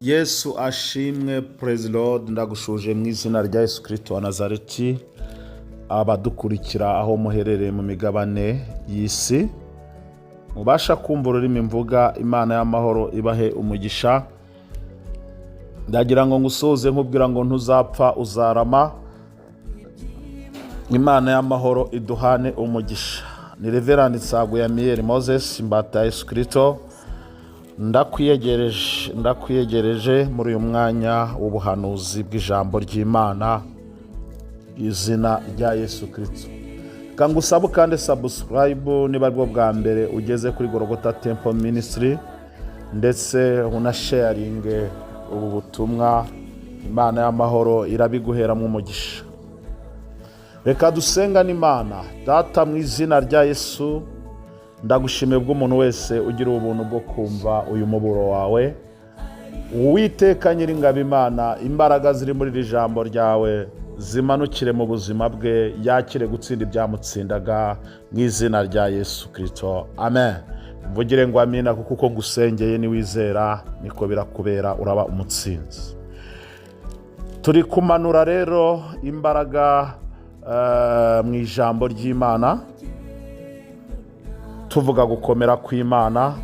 Yesu ashimwe. Praise Lord. Ndagushuje mu izina rya Yesu Kristo wa Nazareti. Abadukurikira aho muherereye mu migabane y'isi, mubasha kumva ururimi mvuga, Imana y'amahoro ibahe umugisha. Ndagira ngo ngusuhuze nkubwira ngo ntuzapfa uzarama. Imana y'amahoro iduhane umugisha. Ni Reverend Yateguwe Moses imbata ya Yesu Kristo. Ndakwiyegereje muri uyu mwanya w'ubuhanuzi bw'ijambo ry'Imana, izina rya Yesu Kristo. Kangusaba kandi subscribe niba bwo bwa mbere ugeze kuri Golgotha Temple Ministry, ndetse unasharing ubu butumwa. Imana y'amahoro irabiguhera mu mugisha. Reka dusenga n'Imana. Data, mu izina rya Yesu, ndagushimiye bw'umuntu wese ugira ubuntu bwo kumva uyu muburo wawe. Uwiteka Nyiringabo Imana, imbaraga ziri muri iri jambo ryawe zimanukire mu buzima bwe, yakire gutsinda ibyamutsindaga mu izina rya Yesu Kristo. Amen. Mvugire ngo amina, kuko uko ngusengeye niwizera niko birakubera, uraba umutsinzi. Turi kumanura rero imbaraga mu ijambo ry'Imana, tuvuga gukomera kw'Imana,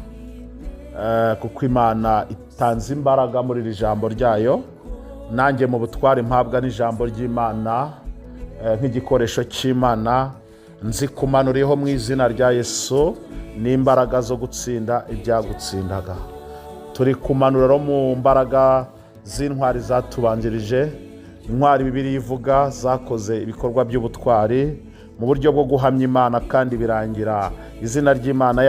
kuko Imana itanze imbaraga muri iri jambo ryayo. Nanjye mu butware mpabwa n'ijambo ry'Imana nk'igikoresho cy'Imana, nzi kumanuriyeho mu izina rya Yesu n'imbaraga zo gutsinda ibyagutsindaga. Turi kumanura mu mbaraga z'intwari zatubanjirije, intwari Bibiliya ivuga zakoze ibikorwa by'ubutwari mu buryo bwo guhamya Imana, kandi birangira izina ry'Imana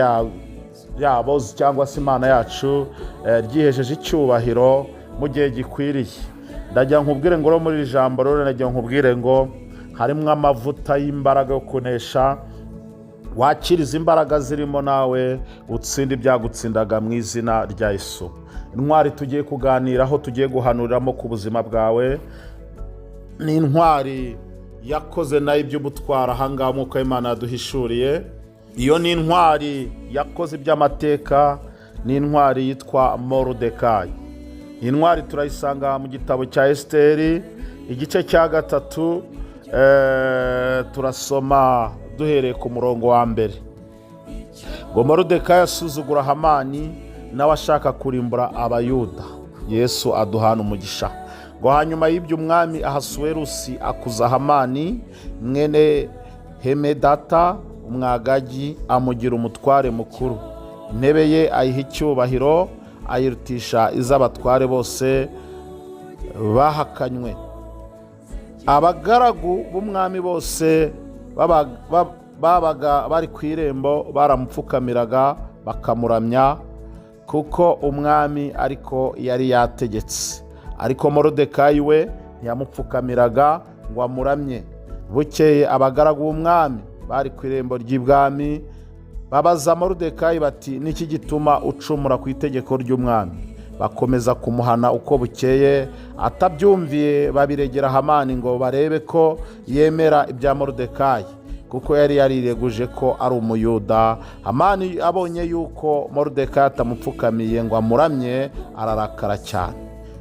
yabo cyangwa se Imana yacu ryihejeje icyubahiro mu gihe gikwiriye. Ndagira nkubwire ngo muri iri jambo rero, ndagira nkubwire ngo harimo amavuta y'imbaraga yo kunesha. Wakiriza imbaraga zirimo nawe utsinde ibyagutsindaga mu izina rya Yesu. Intwari tugiye kuganiraho, tugiye guhanuriramo ku buzima bwawe, ni intwari yakoze nayo iby'ubutwara ahangaha nk'uko Imana yaduhishuriye. Iyo ni intwari yakoze iby'amateka, ni intwari yitwa Moridekayi. Iyi ntwari turayisanga mu gitabo cya Esiteri igice cya 3, turasoma duhereye ku murongo wa mbere. Ngo Moridekayi asuzugura Hamani nawe ashaka kurimbura Abayuda. Yesu aduhana umugisha. Ngo hanyuma y'ibyo umwami Ahasuwerusi akuza Hamani mwene Hemedata umwagagi, amugira umutware mukuru. Intebe ye ayiha icyubahiro, ayirutisha iz'abatware bose bahakanywe. Abagaragu b'umwami bose babaga bari ku irembo baramupfukamiraga bakamuramya, kuko umwami ariko yari yategetse. Ariko Moridekayi we ntiyamupfukamiraga ngo amuramye. Bukeye abagaragu b'umwami bari ku irembo ry'ibwami babaza Moridekayi bati, niki gituma ucumura ku itegeko ry'umwami? Bakomeza kumuhana uko bukeye. Atabyumviye babiregera Hamani ngo barebe ko yemera ibya Moridekayi, kuko yari yarireguje ko ari Umuyuda. Hamani abonye yuko Moridekayi atamupfukamiye ngo amuramye, ararakara cyane.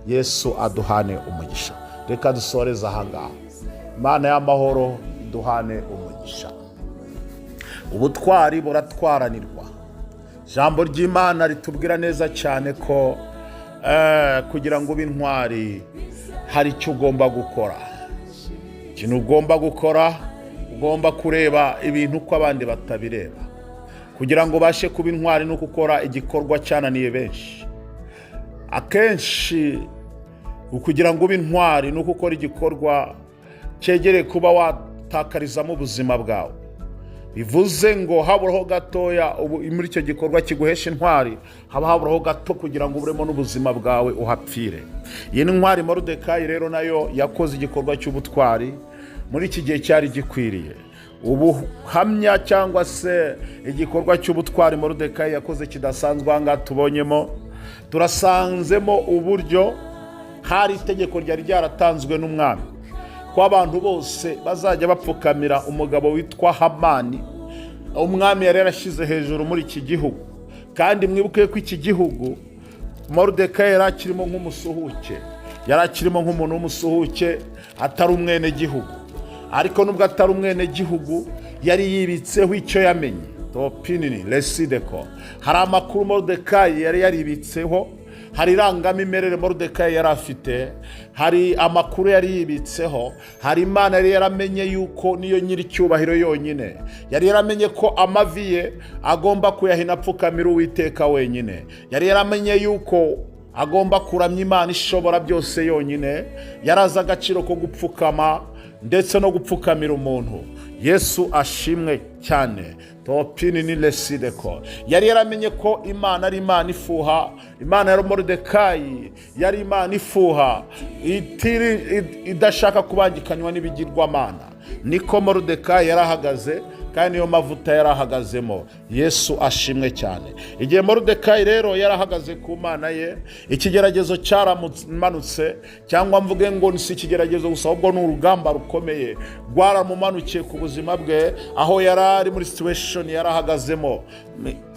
Yesu aduhane umugisha. Reka dusoreze ahangaha. Imana y'amahoro iduhane umugisha. Ubutwari buratwaranirwa. Ijambo ry'Imana ritubwira neza cyane ko kugira ngo ube intwari hari icyo ugomba gukora. Ikintu ugomba gukora, ugomba kureba ibintu uko abandi batabireba. Kugira ngo ubashe kuba intwari no gukora igikorwa cyananiye benshi. Akenshi kugira ngo ube intwari no gukora igikorwa cyegereye kuba watakarizamo ubuzima bwawe. Bivuze ngo haburaho gatoya muri icyo gikorwa kiguhesha intwari, haburaho gato kugira ngo uburemo n'ubuzima bwawe uhapfire. Iyi ntwari Moridekayi rero nayo yakoze igikorwa cy'ubutwari muri iki gihe cyari gikwiriye. Ubuhamya cyangwa se igikorwa cy'ubutwari Moridekayi yakoze kidasanzwe ahangaha tubonyemo, turasanzemo uburyo hari itegeko ryari ryaratanzwe n'umwami ko abantu bose bazajya bapfukamira umugabo witwa Hamani. Umwami yari yarashyize hejuru muri iki gihugu, kandi mwibuke ko iki gihugu Moridekayi yari akirimo nk'umusuhuke, yari akirimo nk'umuntu w'umusuhuke atari umwene gihugu, ariko nubwo atari umwene gihugu yari yibitseho icyo yamenye. Topinini lesideko, hari amakuru Moridekayi yari yaribitseho, hari irangamimerere Moridekayi yari afite, hari amakuru yari yibitseho, hari Imana yari yaramenye yuko niyo nyiri cyubahiro yonyine, yari yaramenye ko amavi ye agomba kuyahina apfukamira Uwiteka wenyine, yari yaramenye yuko agomba kuramya Imana ishobora byose yonyine, yarazi agaciro ko gupfukama ndetse no gupfukamira umuntu. Yesu ashimwe cyane. Topinini lesideko, yari yaramenye ko Imana ari Imana ifuha. Imana ya Moridekayi yari Imana ifuha, idashaka kubangikanywa n'ibigirwamana. Niko Moridekayi yarahagaze, kandi niyo mavuta yarahagazemo. Yesu ashimwe cyane. Igihe Moridekayi rero yarahagaze ku Mana ye, ikigeragezo cyaramanutse, cyangwa mvuge ngo si ikigeragezo gusa ahubwo ni urugamba rukomeye rwaramumanukiye ku buzima bwe, aho yari ari muri situation yarahagazemo.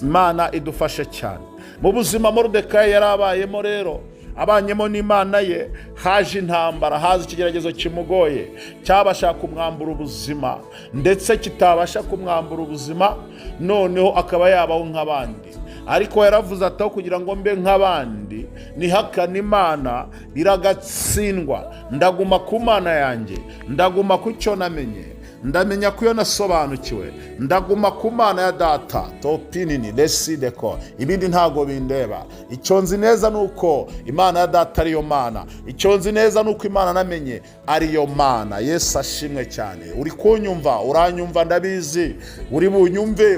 Imana idufashe cyane. Mu buzima Moridekayi yarabayemo rero, abanyemo n'Imana ye, haje intambara, haje ikigeragezo kimugoye cyabasha kumwambura ubuzima, ndetse kitabasha kumwambura ubuzima, noneho akaba yabaho nk'abandi. Ariko yaravuze ataho kugira ngo mbe nk'abandi nihakana Imana biragatsindwa, ndaguma ku Mana yanjye, ndaguma ku cyo namenye, ndamenya ko iyo nasobanukiwe, ndaguma ku Mana ya data. Topinini lesideko, ibindi ntago bindeba. Icyo nzi neza nuko Imana ya data ariyo Mana, icyo nzi neza nuko Imana namenye ariyo Mana. Yesu ashimwe cyane. Uri kunyumva, uranyumva, ndabizi uri bunyumve,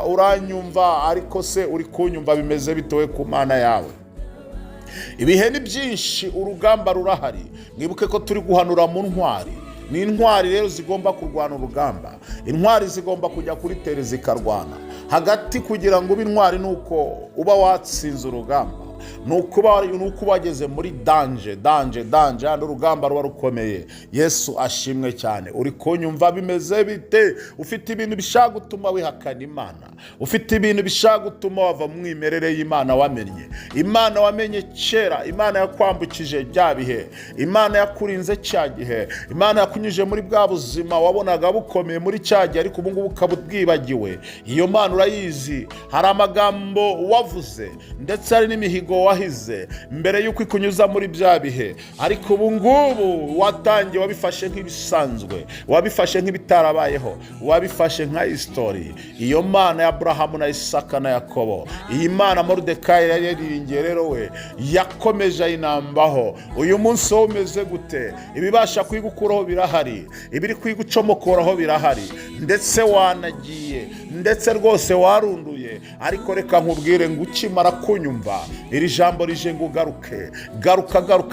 uranyumva, ariko se uri kunyumva bimeze bitowe ku Mana yawe? Ibihe ni byinshi, urugamba rurahari. Mwibuke ko turi guhanura mu ntwari. Ni intwari rero zigomba kurwana urugamba, intwari zigomba kujya kuri tere zikarwana hagati, kugira ngo ube intwari nuko uba watsinze urugamba, nuko wageze muri danje hano urugamba ruba rukomeye. Yesu ashimwe cyane. Uri kunyumva bimeze bite? Ufite ibintu bishaka gutuma wihakana Imana, ufite ibintu bishaka gutuma wava mu mwimerere y'Imana wamenye, Imana wamenye kera, Imana yakwambukije bya bihe, Imana yakurinze cya gihe, Imana yakunyuje muri bwa buzima wabonaga bukomeye muri cya gihe, ariko ubu ngubu ukabwibagiwe. Iyo Mana urayizi, hari amagambo wavuze, ndetse hari n'imihigo wahize mbere yuko ikunyuza muri bya bihe, ariko ubu ngubu watangiye wabifashe nk'ibisanzwe, wabifashe nk'ibitarabayeho, wabifashe nka history. Iyo Mana ya Abrahamu na Isaka na Yakobo, iyi Mana Moridekayi yariringiye rero, we yakomeje ayinambaho. Uyu munsi wo umeze gute? Ibibasha kwigukuraho birahari, ibiri kwigucomokoraho birahari, ndetse wanagiye, ndetse rwose warunduye. Ariko reka nkubwire ngo ukimara kunyumva iri jambo rije ngo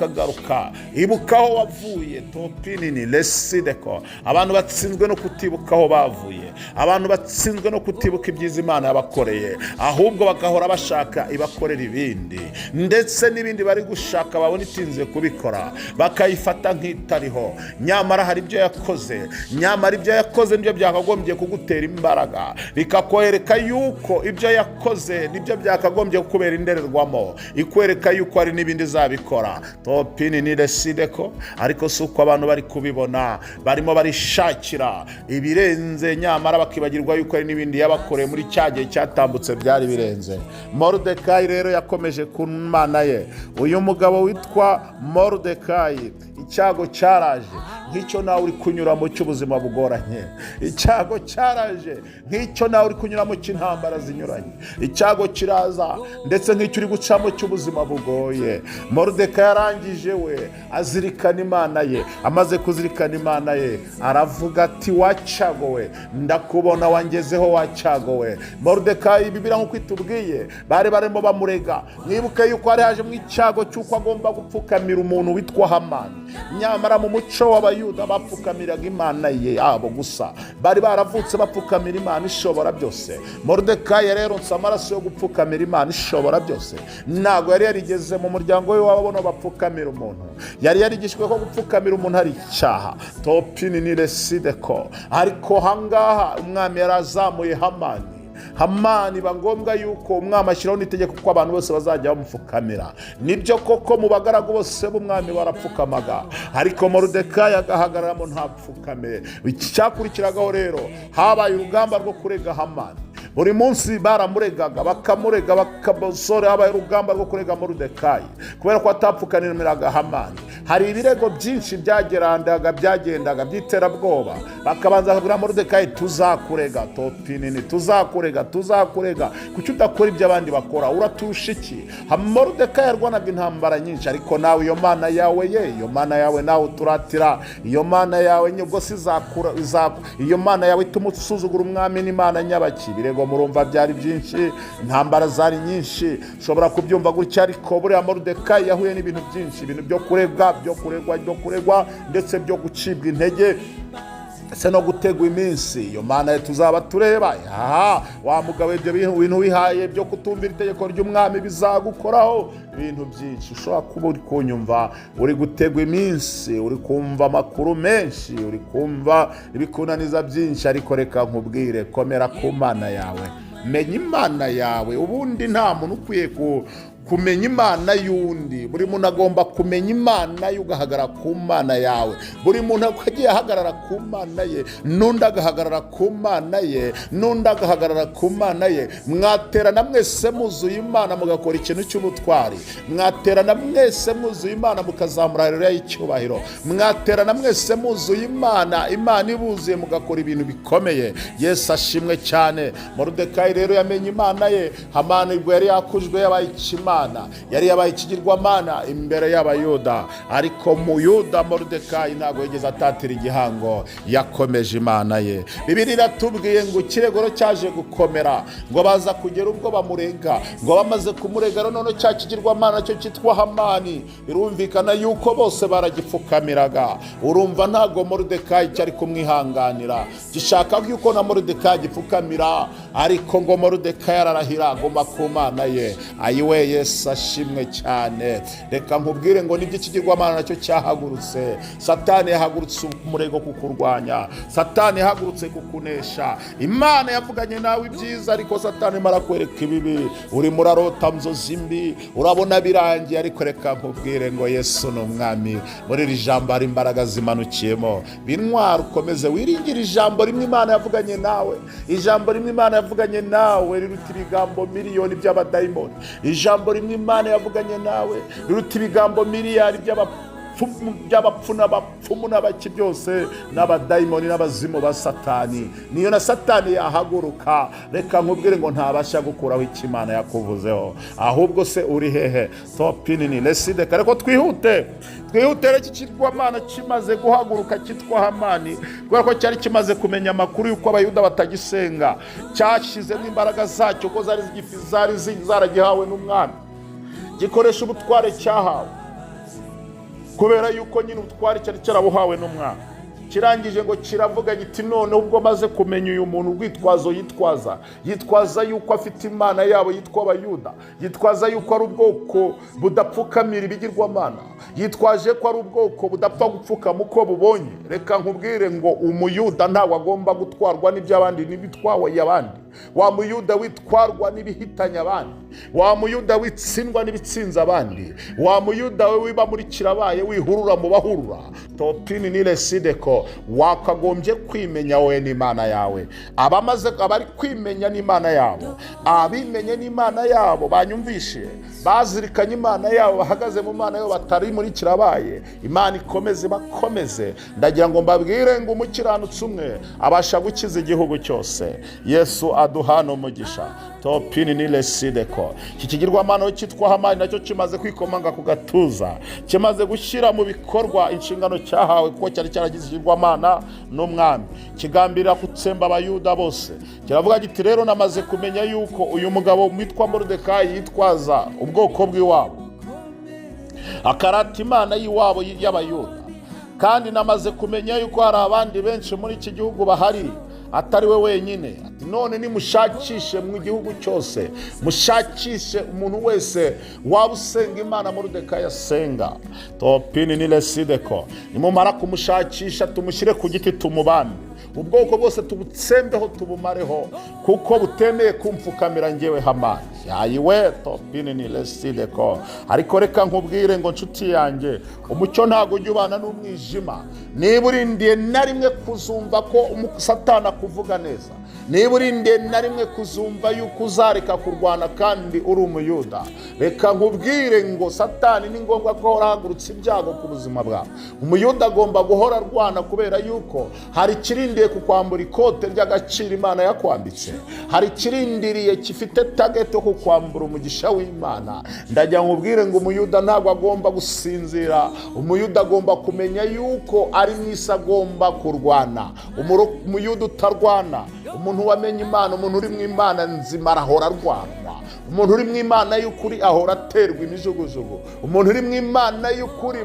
garuka, ibuka aho wavuye. Topinini lesideko, abantu batsinzwe no kutibuka aho bavuye, abantu batsinzwe no kutibuka ibyiza Imana yabakoreye, ahubwo bagahora bashaka ibakorera ibindi, ndetse n'ibindi bari gushaka babona itinze kubikora bakayifata nk'itariho. Nyamara hari ibyo yakoze, nyamara ibyo yakoze nibyo byakagombye kugutera imbaraga, bikakwereka yuko ibyo yakoze nibyo byakagombye kukubera indererwamo, ikwereka yuko hari n'ibindi zabikora. Topinini lesideko, ariko si uko abantu bari kubibona, barimo barishakira ibirenze, nyamara bakibagirwa yuko hari n'ibindi yabakoreye muri cya gihe cyatambutse byari birenze. Moridekayi rero yakomeje ku Mana ye. Uyu mugabo witwa Moridekayi, icyago cyaraje nk'icyo nawe uri kunyuramo cy'ubuzima bugoranye, icyago cyaraje nk'icyo nawe uri kunyuramo cy'intambara zinyuranye, icyago kiraza ndetse nk'icyo uri gucamo cy'ubuzima bugoye. Moridekayi yarangije we azirikana Imana ye, amaze kuzirikana Imana ye aravuga ati, wacyago we, ndakubona wangezeho wacyago we. Moridekayi Bibiliya nk'uko itubwiye bari barimo bamurega. Mwibuke yuko hari haje mu icyago cy'uko agomba gupfukamira umuntu witwa Hamani, nyamara mu muco w'Abayuda bapfukamiraga Imana ye yabo gusa, bari baravutse bapfukamira Imana ishobora byose. Moridekayi rero nsa amaraso yo gupfukamira Imana ishobora byose, ntago yari yarigeze mu muryango we wabona bapfukamira umuntu, yari yarigishwe ko gupfukamira umuntu ari icyaha. Topinini lesideko, ariko hangaha umwami yarazamuye Hamani. Hamani bangombwa yuko umwami ashyiraho n'itegeko ko abantu bose bazajya bamupfukamira. Nibyo koko mu bagaragu bose b'umwami barapfukamaga, ariko Moridekayi agahagararamo ntapfukame. Icyakurikiragaho rero habaye urugamba rwo kurega Hamani. Buri munsi baramuregaga bakamurega bakabosore. Habaye urugamba rwo kurega Moridekayi kubera ko atapfukaniraga Hamani. Hari ibirego byinshi byagendaga by'iterabwoba, bakabanza kubwira Moridekayi tuzakurega topinini, tuzakurega kuki udakora ibyo abandi bakora, uratusha iki? Moridekayi yarwanaga intambara nyinshi, ariko nawe iyo mana yawe iyo mana yawe nawe turatira, iyo mana yawe nyubwo sizakura iyo mana yawe ituma usuzugura umwami n'Imana nyabaki. Birego murumva byari byinshi, intambara zari nyinshi, ushobora kubyumva gutya, ariko buriya Moridekayi yahuye n'ibintu byinshi, ibintu byo kuregwa ndetse byo gucibwa intege se no gutegwa iminsi. Iyo mana ye tuzaba tureba, wa mugabo ibyo bintu wihaye byo kutumvira itegeko ry'umwami bizagukoraho ibintu byinshi. Ushobora kuba uri kunyumva uri gutegwa iminsi, uri kumva amakuru menshi, uri kumva ibikunaniza byinshi, ariko reka nkubwire, komera ku mana yawe, menya Imana yawe. Ubundi nta muntu ukwiye kumenya Imana y'undi. Buri muntu agomba kumenya Imana ye, ugahagarara ku Mana yawe. Buri muntu agiye ahagarara ku Mana ye, n'undi agahagarara ku Mana ye, n'undi agahagarara ku Mana ye. Mwaterana mwese muzuye Imana mugakora ikintu cy'ubutwari. Mwaterana mwese muzuye Imana mukazamura rero y'icyubahiro. Mwaterana mwese muzuye Imana, Imana ibuzuye mugakora ibintu bikomeye. Yesu ashimwe cyane. Moridekayi rero yamenye Imana ye. Hamani ubwo yari yakujwe yabaye ikimana, yari yabaye ikigirwamana imbere y'Abayuda, ariko mu Yuda Moridekayi ntabwo yigeze atatira igihango, yakomeje Imana ye. Bibiliya iratubwiye ngo ikiregoro cyaje gukomera, ngo baza kugera ubwo bamurega, ngo bamaze kumurega none cya kigirwamana cyo cyitwa Hamani, birumvikana yuko bose baragipfukamiraga. Urumva ntabwo Moridekayi cyari kumwihanganira, gishaka yuko na Moridekayi gipfukamira, ariko ngo Moridekayi ararahira agomba ku Mana ye. Ayiwe Yesu ashimwe cyane. Reka nkubwire ngo nibyo ikigirwamana nacyo cyahagurutse. Satani yahagurutse umurego kukurwanya, Satani yahagurutse kukunesha. Imana yavuganye nawe ibyiza, ariko Satani mara kwereka ibibi. Uri murarota nzozi mbi, urabona birangiye, ariko reka nkubwire ngo Yesu ni umwami. Muri iri jambo hari imbaraga zimanukiyemo. Bintwara ukomeze wiringire ijambo rimwe Imana yavuganye nawe. Ijambo rimwe Imana yavuganye nawe riruta ibigambo miliyoni by'abadayimoni. Ijambo rimwe Imana yavuganye nawe riruta ibigambo miliyari by'abapfu n'abapfumu n'abaki byose n'abadayimoni n'abazimu ba Satani. Niyo na Satani yahaguruka, reka nkubwire ngo ntabasha gukuraho icyo Imana yakuvuzeho. Ahubwo se uri hehe? Topinini leside kare ko twihute iki kigirwamana kimaze guhaguruka cyitwa Hamani, kubera ko cyari kimaze kumenya amakuru y'uko Abayuda batagisenga. Cyashize n'imbaraga zacyo ko zari zaragihawe n'umwami, gikoresha ubutware cyahawe, kubera yuko nyine ubutware cyari cyarabuhawe n'umwami. Kirangije ngo kiravuga giti none ubwo maze kumenya uyu muntu urwitwazo yitwaza yuko afite Imana yabo yitwa Abayuda, yitwaza yuko ari ubwoko budapfukamira ibigirwamana, yitwaje ko ari ubwoko budapfa gupfukama uko bubonye. Reka nkubwire ngo umuyuda ntawe agomba gutwarwa n'iby'abandi n'ibitwawe y'abandi. Wa muyuda witwarwa n'ibihitanya abandi, wa muyuda witsindwa n'ibitsinza abandi, wa muyuda we wiba muri kirabaye wihurura mu bahurura. Topini ni lesideko, wakagombye kwimenya wowe n'Imana yawe. Abari kwimenya n'Imana yabo, abimenye n'Imana yabo banyumvishe, bazirikanye Imana yabo, bahagaze mu Mana yabo, batari muri kirabaye. Imana ikomeze bakomeze. Ndagira ngo mbabwire ngo umukiranutsi umwe abasha gukiza igihugu cyose. Yesu aduhana umugisha. Topini ni lesideko. Iki kigirwamana cyitwa Hamani nacyo kimaze kwikomanga ku gatuza, kimaze gushyira mu bikorwa inshingano cyahawe, kuko cyari cyaragize ikigirwamana n'umwami, kigambirira gutsemba Abayuda bose. Kiravuga giti rero namaze kumenya yuko uyu mugabo witwa Moridekayi yitwaza ubwoko bw'iwabo, akarata Imana y'iwabo y'Abayuda, kandi namaze kumenya yuko hari abandi benshi muri iki gihugu bahari, atari we wenyine. Ati none nimushakishe mu gihugu cyose, mushakishe umuntu wese waba usenga Imana Moridekayi asenga. Topini ni lesideko. Nimumara kumushakisha tumushyire ku giti tumubambe. ubwoko bwose tubutsembeho tubumareho kuko butemeye kumfukamira njyewe Hamani. Yayiwe topini ni lesideko. Ariko reka nkubwire ngo nshuti yanjye, umucyo ntago ujya ubana n'umwijima. Niba urindiye na rimwe kuzumva ko Satani kuvuga neza, niba urindiye na rimwe kuzumva yuko uzareka kurwana kandi uri umuyuda, reka nkubwire ngo Satani ni ngombwa ko ahagurutsa ibyago ku buzima bwawe. Umuyuda agomba guhora arwana kubera yuko hari kirindiye kukwambura ikote ry'agaciro Imana yakwambitse, hari kirindiriye kifite target yo kukwambura umugisha w'Imana. Ndajya nkubwire ngo umuyuda ntabwo agomba gusinzira, umuyuda agomba kumenya yuko ari mwisi agomba kurwana. Umuyuda utarwana, umuntu wamenye Imana, umuntu uri mu Imana nzima arahora arwana. Umuntu uri mu Imana y'ukuri ahora aterwa imijugujugu. Umuntu uri mu Imana y'ukuri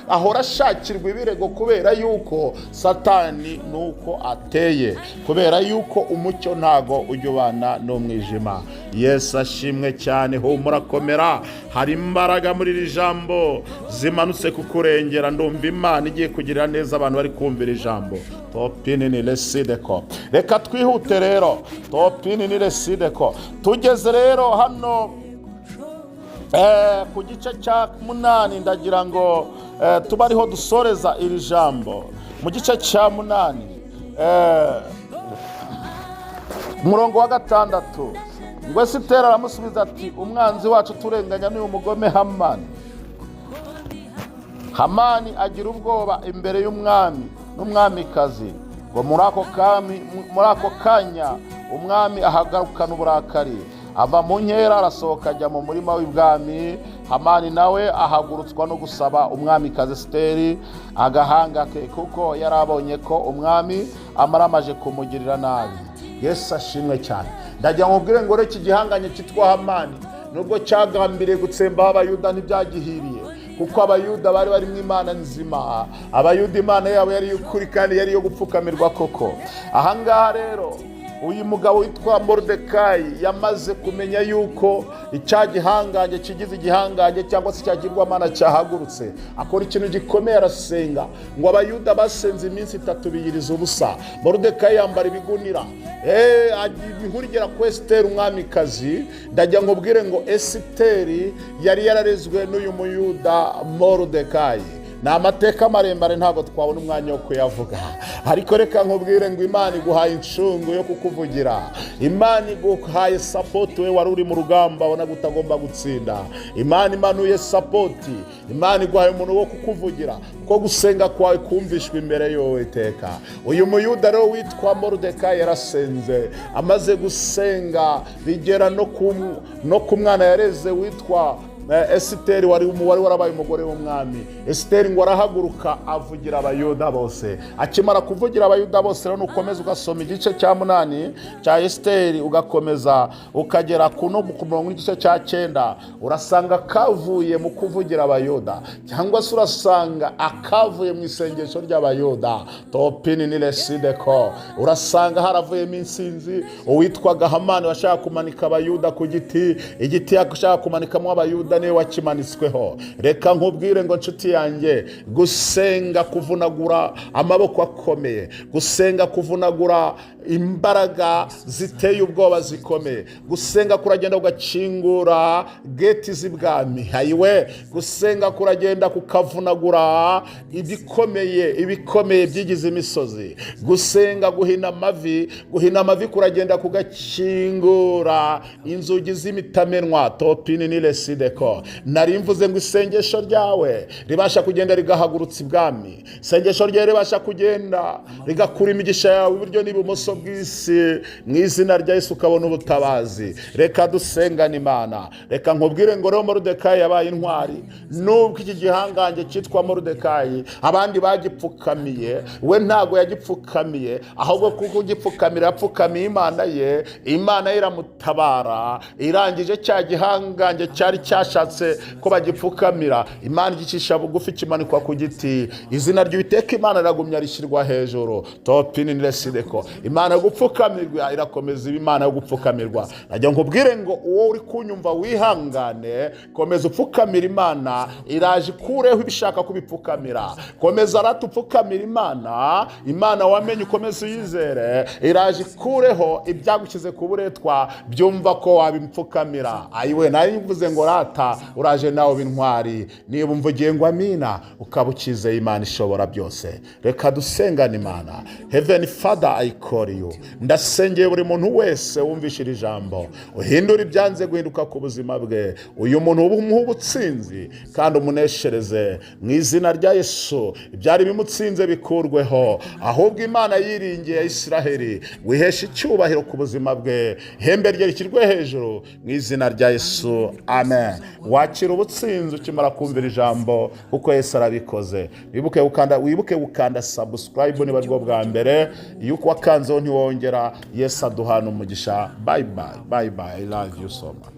ahora ashakirwa ibirego kubera yuko Satani nuko ateye, kubera yuko umucyo ntago ujya ubana n'umwijima. Yesu ashimwe cyane. Humura komera, hari imbaraga muri iri jambo zimanutse kukurengera. Ndumva Imana igiye kugirira neza abantu bari kumvira ijambo. Topini ni lesideko. Reka twihute rero. Topini ni lesideko. Tugeze rero hano ku gice cya 8, ndagira ngo tuba ariho dusoreza iri jambo. Mu gice cya 8 umurongo wa 6, ngo Esiteri aramusubiza ati, umwanzi wacu turenganya n'uyu mugome Hamani. Hamani agira ubwoba imbere y'umwami n'umwamikazi, ngo muri ako kanya umwami ahagarukana uburakari, ava mu nkera arasohoka ajya mu murima w'ibwami. Hamani nawe ahagurutswa no gusaba umwamikazi Esiteri agahanga ke, kuko yarabonye ko umwami amaramaje kumugirira nabi. Yesu ashimwe cyane. Ndajya nkubwire ngo iki gihanganye cyitwa Hamani nubwo cyagambiriye gutsembaho Abayuda ntibyagihiriye, kuko Abayuda bari mu Imana nzima. Abayuda Imana yabo yari y'ukuri kandi yari yo gupfukamirwa koko. Ahangaha rero uyu mugabo witwa Moridekayi yamaze kumenya yuko icyagihanganye kigize igihangange cyangwa se cyagirwamana cyahagurutse, akora ikintu gikomeye, arasenga. Ngo Abayuda basenze iminsi 3 biyiriza ubusa. Moridekayi yambara ibigunira, ihurigera ku Esiteri umwamikazi. Ndajya nkubwire ngo Esiteri yari yararezwe n'uyu muyuda Moridekayi. Ni amateka marembare ntabwo twabona umwanya wo kuyavuga, ariko reka nkubwire ngo Imana iguhaye incungu yo kukuvugira. Imana iguhaye support, we wari uri mu rugamba ubona gutagomba gutsinda. Imana imanuye support, Imana iguhaye umuntu wo kukuvugira, ko gusenga kwawe kumvishwa imbere yowe iteka. Uyu muyuda rero witwa Moridekayi yarasenze, amaze gusenga bigera no ku mwana yareze witwa Esiteri wari warabaye umugore w'umwami. Esiteri ngo arahaguruka avugira Abayuda bose. Akimara kuvugira Abayuda bose, rero nukomeza ugasoma igice cya 8 cya Esiteri ugakomeza ukagera ku murongo w'igice cya 9, urasanga kavuye mu kuvugira Abayuda, cyangwa se urasanga akavuye mu isengesho ry'Abayuda. Topini ni lesideko. Urasanga haravuyemo insinzi. Uwitwaga Hamani washaka kumanika Abayuda ku giti, igiti yashaka kumanikamo Abayuda niwe wakimanitsweho. Reka nkubwire ngo nshuti yanjye, gusenga kuvunagura amaboko akomeye, gusenga kuvunagura imbaraga ziteye ubwoba zikomeye, gusenga kuragenda ugakingura geti z'ibwami. Hayiwe, gusenga kuragenda kukavunagura ibikomeye byigize imisozi. Gusenga guhina amavi kuragenda kugakingura inzugi z'imitamenwa. Topini ni lesideko. Nari mvuze ngo isengesho ryawe ribasha kugenda rigahagurutsa ibwami. Isengesho ryawe ribasha kugenda rigakura imigisha yawe iburyo n'ibumoso bw'isi, mu izina rya Yesu ukabona ubutabazi. Reka dusengane Imana. Reka nkubwire ngo rero Moridekayi yabaye intwari. Nubwo iki gihangange cyitwa Moridekayi abandi bagipfukamiye, we ntago yagipfukamiye, ahubwo kuko ugipfukamira yapfukamiye Imana ye. Imana ye iramutabara, irangije cya gihangange cyari cyasha bashatse ko bagipfukamira, Imana igicisha bugufi kimanikwa ku giti. Izina ry'Uwiteka Imana iragumya rishyirwa hejuru. Topini niresideko, Imana gupfukamirwa irakomeza, Imana yo gupfukamirwa. Najya nkubwire ngo uwo uri kunyumva wihangane, komeza upfukamira Imana, iraje ikureho ibishaka kubipfukamira. Komeza aratupfukamira Imana, Imana wamenye ukomeza uyizere, iraje ikureho ibyagukize ku buretwa, byumva ko wabipfukamira. Ayiwe nari mvuze ngo rata uraje nawe bintwari, niba umvugiye ngo amina ukaba ukizeye Imana ishobora byose. Reka dusengane Imana. Heavenly Father, I call you. Ndasengeye buri muntu wese wumvishira ijambo, uhindura ibyanze guhinduka ku buzima bwe, uyu muntu umuha ubutsinzi kandi umuneshereze mu izina rya Yesu. Ibyari bimutsinze bikurweho, ahubwo Imana yiringiye Isiraheli wihesha icyubahiro ku buzima bwe, ihembe rye rishyirwe hejuru mu izina rya Yesu, amen. Wakira ubutsinzi ukimara kumvira ijambo kuko Yesu arabikoze. Wibuke gukanda subscribe niba bwo bwa mbere, iyo wakanzeho ntiwongera. Yesu aduhana umugisha. Bye bye, I love you so much.